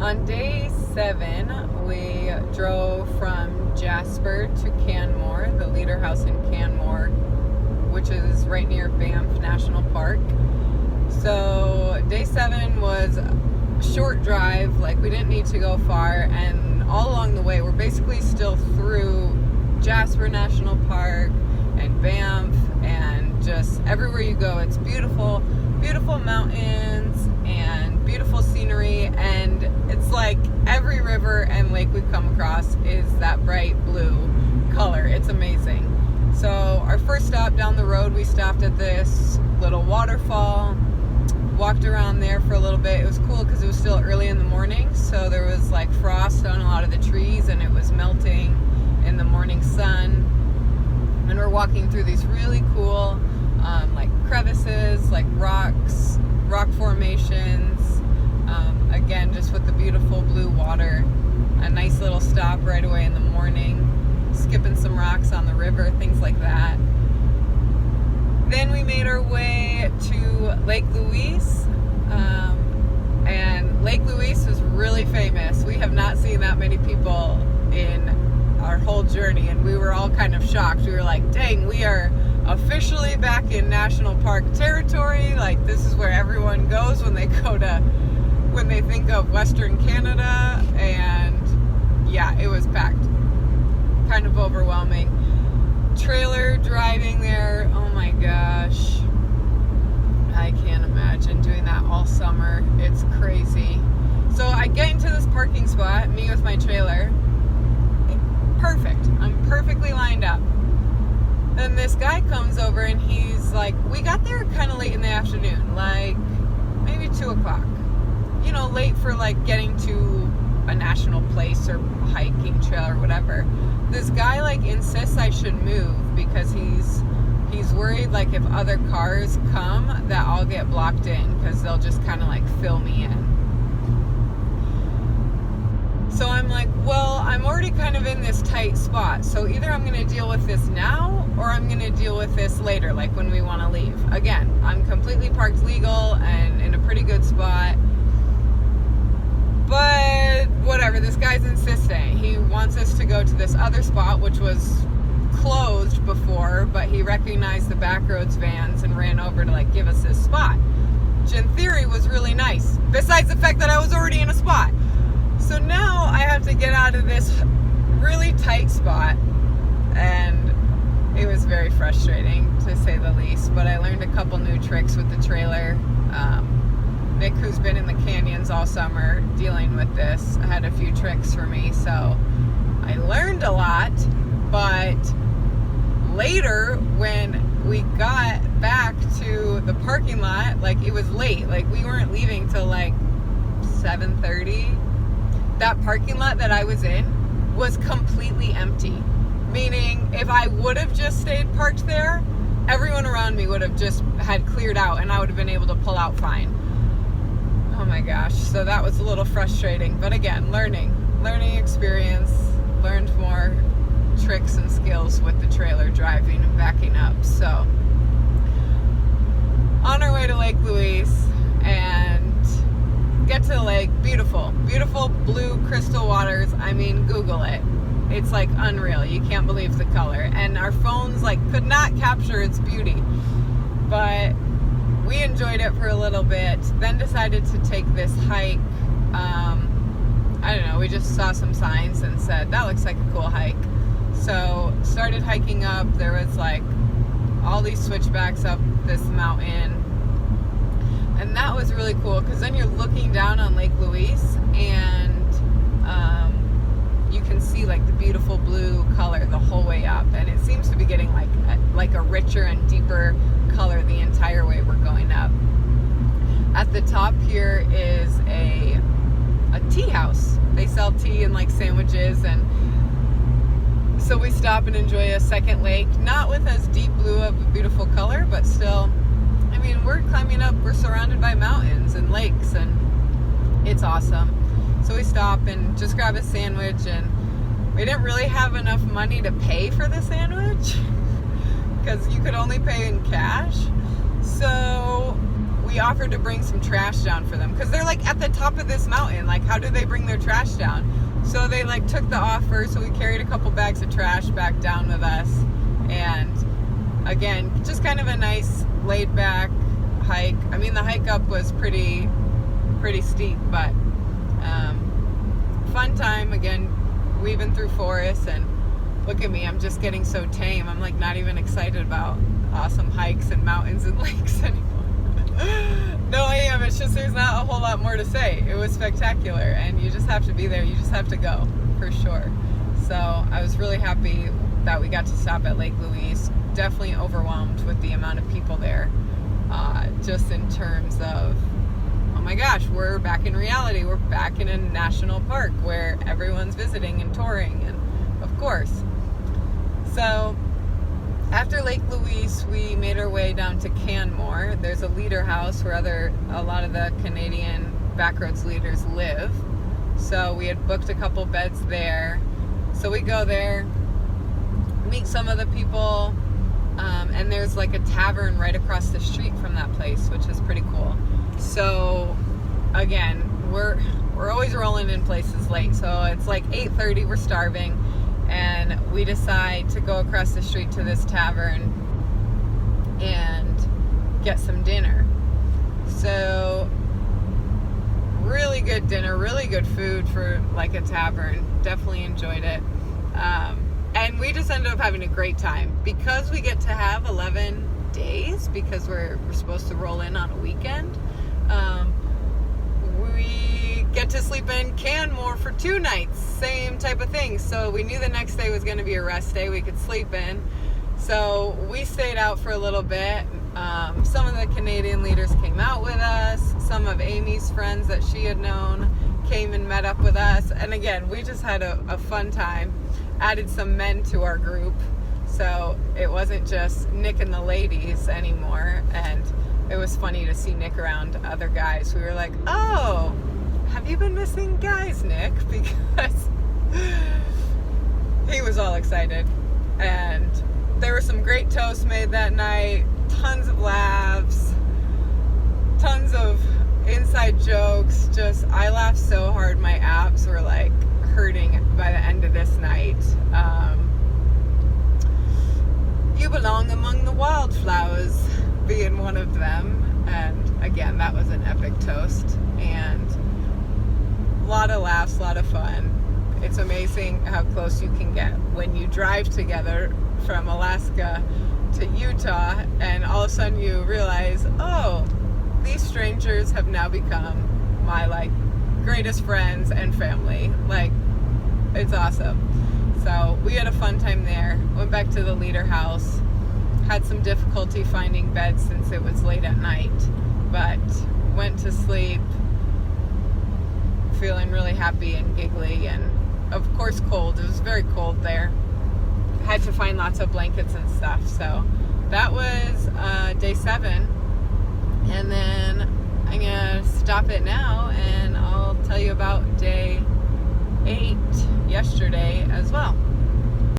On day 7, we drove from Jasper to Canmore, the Leader House in Canmore, which is right near Banff National Park. So day 7 was a short drive, like we didn't need to go far, and all along the way we're basically still through Jasper National Park and Banff, and just everywhere you go it's beautiful, beautiful mountains and beautiful scenery, and it's like every river and lake we come across is that bright blue color. It's amazing. So our first stop down the road, we stopped at this little waterfall, walked around there for a little bit. It was cool because it was still early in the morning, so there was like frost on a lot of the trees and it was melting in the morning sun. And we're walking through these really cool like crevices, like rocks, rock formations, again just with the beautiful blue water. A nice little stop right away in the morning, skipping some rocks on the river, things like that. Then we made our way to Lake Louise, and Lake Louise is really famous. We have not seen that many people in our whole journey, and we were all kind of shocked. We were like, dang, we are officially back in national park territory. Like, this is where everyone goes when they think of Western Canada. And yeah, it was packed, kind of overwhelming. Trailer driving there, oh my gosh, I can't imagine doing that all summer. It's crazy. So I get into this parking spot, me with my trailer, perfect, I'm perfectly lined up. Then this guy comes over and he's like, we got there kind of late in the afternoon, like maybe 2 o'clock, you know, late for like getting to a national place or hiking trail or whatever. This guy like insists I should move because he's worried like if other cars come that I'll get blocked in because they'll just kind of like fill me in. So I'm like, well, I'm already kind of in this tight spot, so either I'm going to deal with this now or I'm going to deal with this later, like when we want to leave. Again, I'm completely parked legal and in a pretty good spot. But whatever, this guy's insistent. He wants us to go to this other spot, which was closed before, but he recognized the Backroads vans and ran over to like give us this spot, which in theory was really nice, besides the fact that I was already in a spot. So now I have to get out of this really tight spot, and it was very frustrating to say the least, but I learned a couple new tricks with the trailer. Nick, who's been in the canyons all summer dealing with this, had a few tricks for me, so I learned a lot. But later, when we got back to the parking lot, like it was late, like we weren't leaving till like 7:30. That parking lot that I was in was completely empty, meaning if I would have just stayed parked there, everyone around me would have just had cleared out and I would have been able to pull out fine. Oh my gosh, so that was a little frustrating, but again, learning experience, learned more tricks and skills with the trailer driving and backing up. So on our way to Lake Louise, and get to the lake, beautiful blue crystal waters. I mean, Google it, it's like unreal. You can't believe the color, and our phones like could not capture its beauty, but we enjoyed it for a little bit, then decided to take this hike. I don't know, we just saw some signs and said, that looks like a cool hike. So started hiking up. There was like all these switchbacks up this mountain. And that was really cool because then you're looking down on Lake Louise and you can see like the beautiful blue color the whole way up. And it seems to be getting like a richer and deeper color the entire way we're going up. At the top here is a tea house. They sell tea and like sandwiches, and so we stop and enjoy a second lake, not with as deep blue of a beautiful color, but still, I mean, we're climbing up, we're surrounded by mountains and lakes, and it's awesome. So we stop and just grab a sandwich, and we didn't really have enough money to pay for the sandwich because you could only pay in cash. So we offered to bring some trash down for them because they're like at the top of this mountain. Like, how do they bring their trash down? So they like took the offer. So we carried a couple bags of trash back down with us. And again, just kind of a nice laid back hike. I mean, the hike up was pretty steep, but fun time. Again, weaving through forests, and look at me, I'm just getting so tame. I'm like not even excited about awesome hikes and mountains and lakes anymore. No, I am. It's just there's not a whole lot more to say. It was spectacular, and you just have to be there. You just have to go, for sure. So I was really happy that we got to stop at Lake Louise. Definitely overwhelmed with the amount of people there, just in terms of, oh my gosh, we're back in reality. We're back in a national park where everyone's visiting and touring, and of course. So after Lake Louise, we made our way down to Canmore. There's a leader house where a lot of the Canadian backroads leaders live. So we had booked a couple beds there. So we go there, meet some of the people, and there's like a tavern right across the street from that place, which is pretty cool. So again, we're always rolling in places late. So it's like 8:30, we're starving, and we decide to go across the street to this tavern and get some dinner. So really good dinner, really good food for like a tavern. Definitely enjoyed it. And we just ended up having a great time because we get to have 11 days because we're supposed to roll in on a weekend. We get to sleep in Canmore for 2 nights, same type of thing. So we knew the next day was going to be a rest day we could sleep in. So we stayed out for a little bit. Some of the Canadian leaders came out with us. Some of Amy's friends that she had known came and met up with us. And again, we just had a fun time. Added some men to our group. So it wasn't just Nick and the ladies anymore. And it was funny to see Nick around other guys. We were like, oh, have you been missing guys, Nick? Because he was all excited. And there were some great toasts made that night. Tons of laughs. Tons of inside jokes. Just, I laughed so hard my abs were like hurting by the end of this night. You belong among the wildflowers being one of them. And again, that was an epic toast. And a lot of laughs, a lot of fun. It's amazing how close you can get when you drive together from Alaska to Utah, and all of a sudden you realize, oh, these strangers have now become my like greatest friends and family. Like, it's awesome. So we had a fun time there. Went back to the leader house. Had some difficulty finding beds since it was late at night, but went to sleep feeling really happy and giggly, and of course cold. It was very cold there. Had to find lots of blankets and stuff. So that was day 7, and then I'm gonna stop it now and I'll tell you about day 8 yesterday as well.